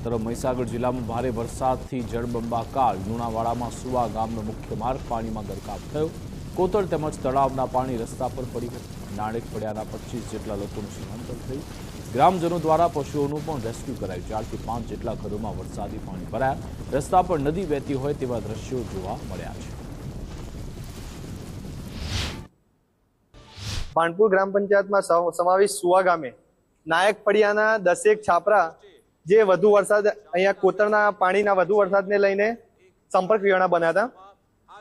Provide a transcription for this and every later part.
तरफ મહીસાગર જિલ્લામાં ભારે વરસાદથી જળબંબાકાર લુણાવાડામાં સુવા ગામનો મુખ્ય માર્ગ પાણીમાં ગરકાવ થયો। કોતર તેમજ તળાવના પાણી રસ્તા પર પડી ગયા। નાળેક પડ્યાના 25 જેટલા લોકોનું સ્થળાંતર થયું। ગ્રામજનો દ્વારા પશુઓનું પણ રેસ્ક્યુ કરાયું। 4 થી 5 જેટલા ઘરોમાં વરસાદી પાણી ભરાયા। રસ્તા પર નદી વહેતી હોય તેવા દ્રશ્યો જોવા મળ્યા છે। भानपुर ग्राम पंचायत में समावेश सुवा गामे नायक फड़ियाना 10 छापरा जे વધુ વરસાદ અહીંયા કોતરના પાણીના વધુ વરસાદને લઈને સંપર્ક વિહોણા બન્યા હતા।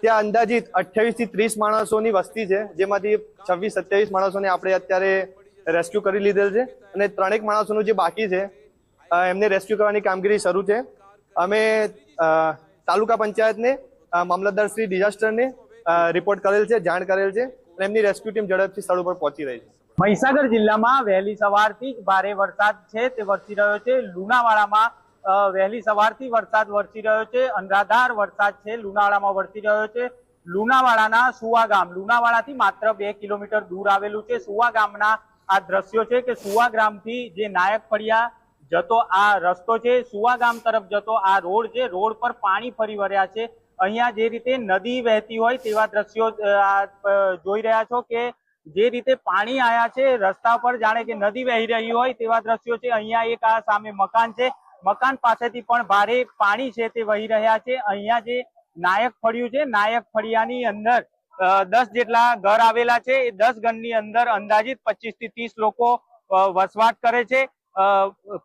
ત્યાં અંદાજિત 28 થી 30 માણસોની વસ્તી છે, જેમાંથી 26-27 માણસોને આપણે અત્યારે રેસ્ક્યુ કરી લીધેલ છે અને 3 માણસોનું જે બાકી છે એમને રેસ્ક્યુ કરવાની કામગીરી શરૂ છે। અમે તાલુકા પંચાયતને મામલતદાર શ્રી ડિઝાસ્ટરને રિપોર્ટ કરેલ છે, જાણ કરેલ છે અને એમની રેસ્ક્યુ ટીમ ઝડપથી સ્થળ ઉપર પહોંચી રહી છે। મહીસાગર જિલ્લામાં વહેલી સવારથી જ ભારે વરસાદ છે તે વરસી રહ્યો છે। લુણાવાડામાં વહેલી સવારથી વરસાદ વરસી રહ્યો છે, અનરાધાર વરસાદ છે લુણાવાડામાં વરસી રહ્યો છે। લુણાવાડાના સુવા ગામ, લુણાવાડાથી માત્ર 2 કિલોમીટર દૂર આવેલું છે। સુવા ગામના આ દ્રશ્યો છે કે સુવા ગામથી જે નાયક ફળિયા જતો આ રસ્તો છે, સુવા ગામ તરફ જતો આ રોડ છે, રોડ પર પાણી ફરી વળ્યા છે। અહીંયા જે રીતે નદી વહેતી હોય તેવા દ્રશ્યો જોઈ રહ્યા છો કે જે રીતે પાણી આયા છે રસ્તા પર જાણે કે નદી વહી રહી હોય તેવા દ્રશ્યો છે। અહીંયા એક આ સામે મકાન છે, મકાન પાસેથી પણ ભારે પાણી છે તે વહી રહ્યા છે। અહીંયા જે નાયક ફળિયું છે, નાયક ફળિયાની અંદર 10 જેટલા ઘર આવેલા છે। એ 10 ઘરની અંદર અંદાજિત 25 થી 30 લોકો વસવાટ કરે છે।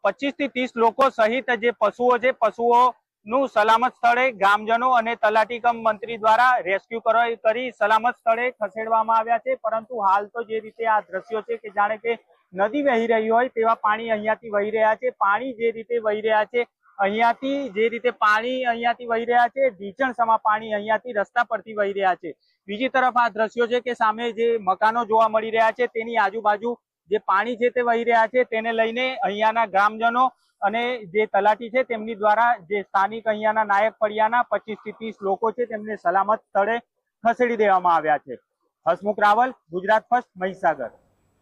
25 થી 30 લોકો સહિત જે પશુઓ છે, પશુઓનું સલામત સ્થળે ગામજનો અને તલાટી કમ મંત્રી દ્વારા રેસ્ક્યુ કરી સલામત સ્થળે ખસેડવામાં આવ્યા છે। પરંતુ હાલ તો જે રીતે આ દ્રશ્યો છે કે જાણે કે નદી વહી રહી હોય તેવા પાણી અહીંયાથી વહી રહ્યા છે। પાણી જે રીતે વહી રહ્યા છે અહીંયાથી જે રીતે પાણી અહીંયાથી વહી રહ્યા છે, ઢીચણ સમા પાણી અહીંયાથી રસ્તા પરથી વહી રહ્યા છે। બીજી તરફ આ દ્રશ્યો છે કે સામે જે મકાનો જોવા મળી રહ્યા છે તેની આજુબાજુ જે પાણી છે તે વહી રહ્યા છે, તેને લઈને અહીંયાના ગ્રામજનો અને જે તલાટી છે તેમની દ્વારા જે સ્થાનિક અહીંયાના નાયક ફળિયાના 25 થી 30 લોકો છે તેમને સલામત સ્થળે ખસેડી દેવામાં આવ્યા છે। હસમુખ રાવલ, ગુજરાત ફર્સ્ટ, મહીસાગર।